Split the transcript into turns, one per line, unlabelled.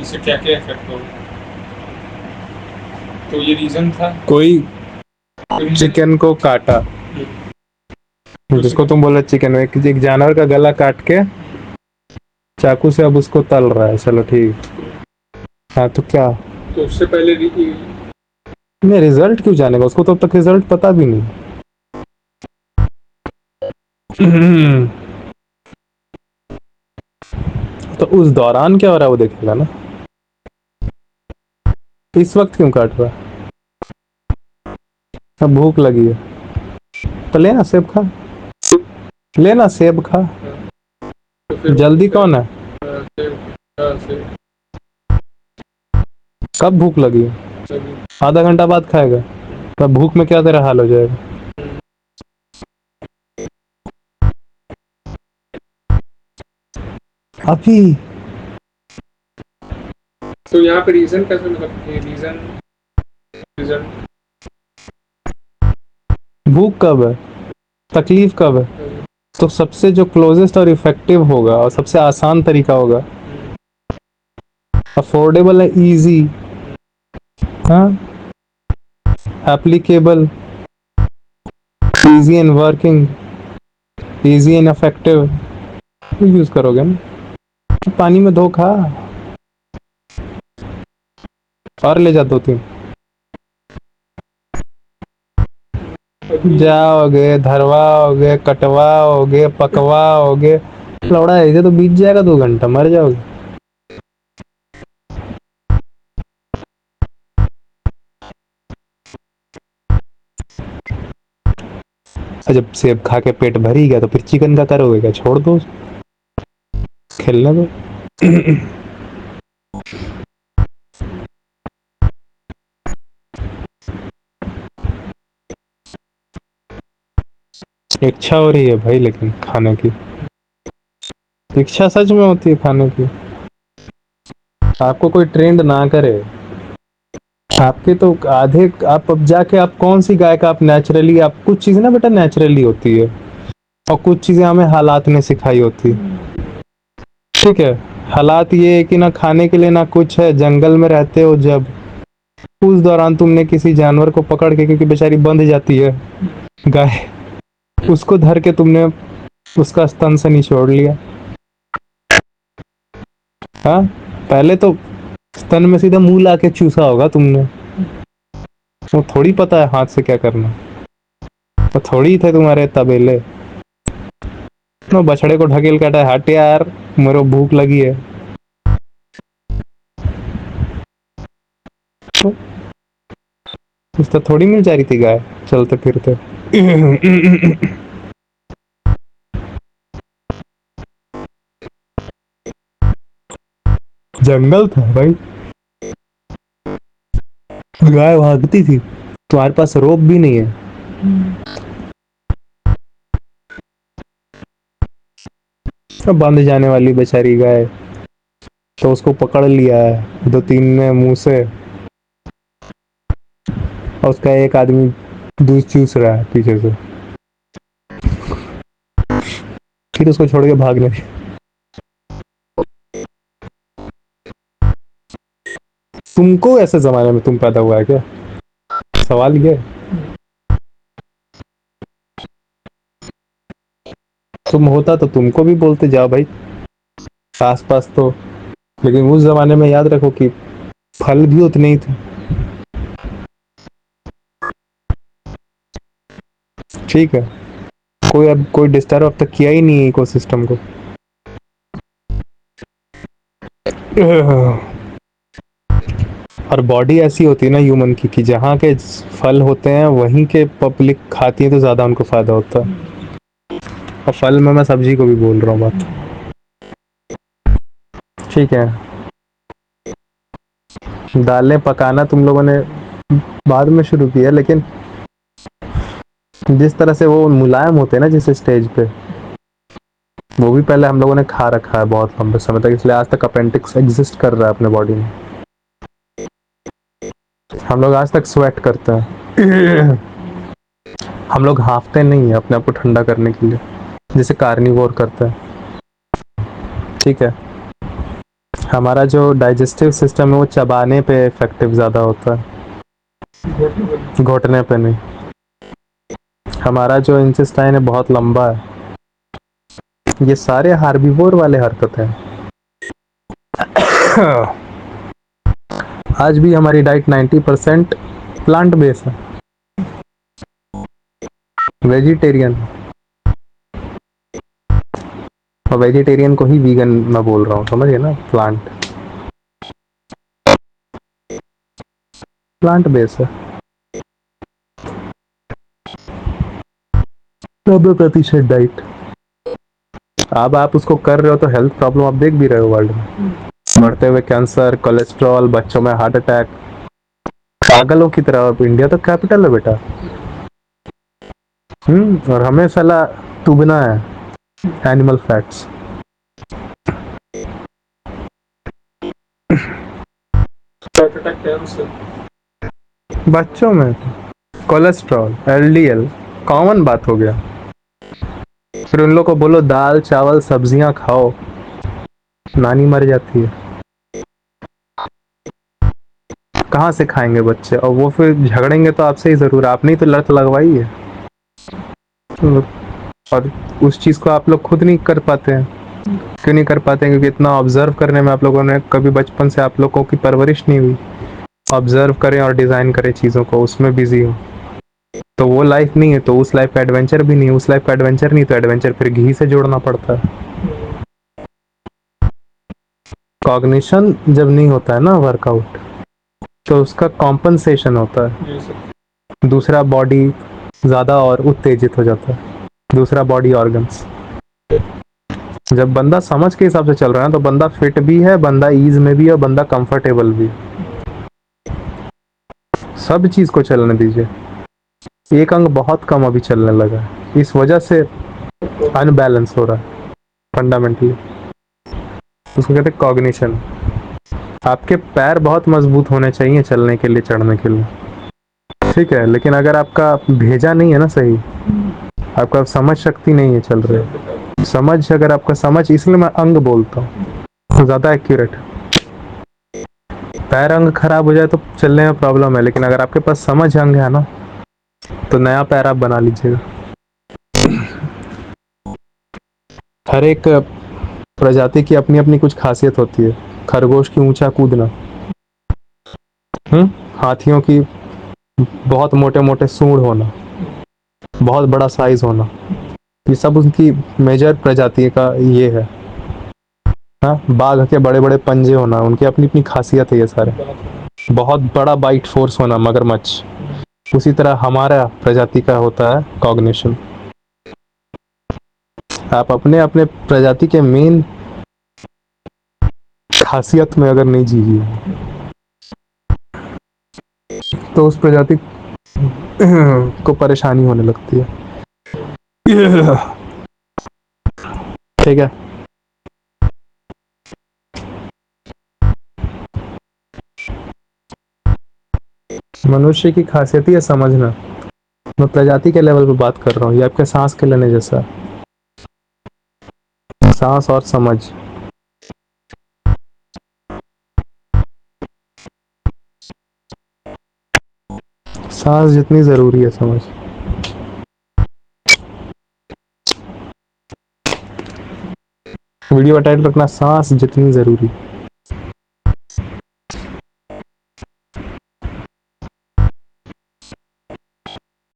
इससे क्या क्या इफेक्ट हो। तो ये रीजन था।
कोई चिकन को काटा, जिसको तुम बोले चिकन, एक जानवर का गला काट के चाकू से अब उसको तल रहा है, चलो ठीक। हाँ तो क्या,
तो उससे पहले
मैं रिजल्ट क्यों जानेगा, उसको तो अब तक रिजल्ट पता भी नहीं। तो उस दौरान क्या हो रहा है वो देखेगा ना, इस वक्त क्यों काट रहा है। अब भूख लगी है तो लेना सेब खा, लेना सेब खा,
तो फिर
जल्दी कौन है। कब भूख लगी है, आधा घंटा बाद खाएगा, तब भूख में क्या तेरा हाल हो जाएगा। अभी
तो यहाँ पे रीजन कैसे, मतलब ये रीजन रिजल्ट।
भूख कब है, तकलीफ कब है, तो सबसे जो क्लोजेस्ट और इफेक्टिव होगा और सबसे आसान तरीका होगा, अफोर्डेबल है, इजी, हाँ, applicable, easy in working, easy in effective, use करोगे ना। पानी में धो खा, और ले जा 2-3, जाओगे धरवाओगे कटवाओगे पकवाओगे, लौड़ा ऐसे तो बीत जाएगा 2 घंटा, मर जाओगे। और जब सेब खा के पेट भर ही गया तो फिर चिकन का करोगे क्या, छोड़ दो, खेलने दो। इच्छा हो रही है भाई, लेकिन खाने की इच्छा सच में होती है खाने की। आपको कोई ट्रेंड ना करे, आपके तो आधे, आप अब जाके आप कौन सी गाय का आप नेचुरली, आप कुछ चीजें ना बेटा नेचुरली होती है और कुछ चीजें हमें हालात ने सिखाई होती है। ठीक है, हालात ये है कि ना खाने के लिए ना कुछ है, जंगल में रहते हो जब, उस दौरान तुमने किसी जानवर को पकड़ के, क्योंकि बेचारी बंध जाती है गाय, उसको धर के तुमने उसका स्तन से निचोड़ लिया। हाँ, पहले तो स्तन में सीधा मुंह लाके चूसा होगा तुमने, तो थोड़ी पता है हाथ से क्या करना, तो थोड़ी थे तुम्हारे तबेले। तो बछड़े को ढकेल काटा, हट यार मेरे को भूख लगी है, तो उस तो थोड़ी मिल जा रही थी गाय चलते फिरते। जंगल था भाई, गाय भागती थी, तुम्हारे पास रोप भी नहीं है, अब बांध जाने वाली बेचारी गाय, तो उसको पकड़ लिया है 2-3 ने मुंह से, और उसका एक आदमी दूध चूस रहा है पीछे से, फिर उसको छोड़ के भागने। तुमको ऐसे जमाने में तुम पैदा हुआ है क्या, सवाल ये, तुम होता तो तुमको भी बोलते जाओ भाई आस पास तो, लेकिन उस जमाने में याद रखो कि फल भी उतने ही थे। ठीक है, कोई अब कोई डिस्टर्ब अब तक किया ही नहीं है इकोसिस्टम को। और बॉडी ऐसी होती है ना ह्यूमन की, कि जहाँ के फल होते हैं वहीं के पब्लिक खाती है तो ज्यादा उनको फायदा होता है। और फल में मैं सब्जी को भी बोल रहा हूँ बात, ठीक है। दालें पकाना तुम लोगों ने बाद में शुरू किया, लेकिन जिस तरह से वो मुलायम होते हैं ना जिस स्टेज पे, वो भी पहले हम लोगों ने खा रखा है बहुत लंबे समय तक, इसलिए आज तक अपेंडिक्स एग्जिस्ट कर रहा है अपने बॉडी में। हम लोग आज तक स्वेट करते हैं। हम लोग हाफते नहीं है अपने आप को ठंडा करने के लिए, जैसे कार्निवोर करता है। ठीक है, हमारा जो डाइजेस्टिव सिस्टम है वो चबाने पे इफेक्टिव ज़्यादा होता है, घोटने पे नहीं। हमारा जो इंटेस्टाइन है बहुत लंबा है। ये सारे हार्बिवोर वाले हरकत हैं। आज भी हमारी डाइट 90% प्लांट बेस्ड है, वेजिटेरियन। और वेजिटेरियन को ही वीगन मैं बोल रहा हूँ, समझिए ना। प्लांट बेस्ड है। 90% डाइट। अब आप उसको कर रहे हो तो हेल्थ प्रॉब्लम आप देख भी रहे हो वर्ल्ड में, बढ़ते हुए कैंसर, कोलेस्ट्रॉल, बच्चों में हार्ट अटैक, पागलों की तरह। अब इंडिया तो कैपिटल है बेटा। और हमें साला टूबना है एनिमल फैट्स।
हार्ट अटैक क्या है उससे?
बच्चों में कोलेस्ट्रॉल, एलडीएल कॉमन बात हो गया। फिर उन लोग को बोलो दाल चावल सब्जियां खाओ, नानी मर जाती है। कहाँ से खाएंगे बच्चे? और वो फिर झगड़ेंगे तो आपसे ही जरूर, आपने ही तो लत लगवाई है। और उस चीज़ को आप लोग खुद नहीं कर पाते हैं। क्यों नहीं कर पाते हैं? क्योंकि इतना ऑब्जर्व करने में आप लोगों ने कभी बचपन से आप लोगों की परवरिश नहीं हुई। ऑब्जर्व करें और डिज़ाइन करें चीज़ों को, उसमें बिजी हो तो वो लाइफ नहीं है। तो उस लाइफ का एडवेंचर भी नहीं है। उस लाइफ का एडवेंचर नहीं तो एडवेंचर फिर घी से जोड़ना पड़ता है। कॉग्निशन जब नहीं होता है ना वर्कआउट, तो उसका कॉम्पनसेशन होता है। दूसरा बॉडी ज़्यादा और उत्तेजित हो जाता है, दूसरा बॉडी ऑर्गन्स। जब बंदा समझ के हिसाब से चल रहा है तो बंदा फिट भी है, बंदा ईज में भी है, बंदा कंफर्टेबल भी है। सब चीज़ को चलने दीजिए। एक अंग बहुत कम अभी चलने लगा है, इस वजह से अनबैलेंस हो रहा है फंडामेंटली। उसको कहते हैं कॉग्निशन। आपके पैर बहुत मजबूत होने चाहिए चलने के लिए, चढ़ने के लिए, ठीक है। लेकिन अगर आपका भेजा नहीं है ना सही, आपका समझ शक्ति नहीं है चल रही समझ, अगर आपका समझ, इसलिए मैं अंग बोलता हूँ ज़्यादा एक्यूरेट। पैर अंग खराब हो जाए तो चलने में प्रॉब्लम है, लेकिन अगर आपके पास समझ अंग है ना तो नया पैर आप बना लीजिएगा। हर एक प्रजाति की अपनी अपनी कुछ खासियत होती है। खरगोश की ऊंचा कूदना, हाथियों की बहुत मोटे मोटे सूंड होना, बहुत बड़ा साइज होना, ये सब उनकी मेजर प्रजाति का ये है। हाँ, बाघ के बड़े बड़े पंजे होना, उनकी अपनी अपनी खासियत है ये सारे। बहुत बड़ा बाइट फोर्स होना, मगरमच्छ। उसी तरह हमारा प्रजाति का होता है कॉग्निशन। आप अपने अपने प्रजाति के मेन खासियत में अगर नहीं जीजिए तो उस प्रजाति को परेशानी होने लगती है। ठीक है। मनुष्य की खासियत ही है समझना। मैं प्रजाति के लेवल पे बात कर रहा हूँ। ये आपके सांस के लेने जैसा, सांस और समझ। सांस जितनी जरूरी है समझ। वीडियो अटैच रखना, सांस जितनी जरूरी।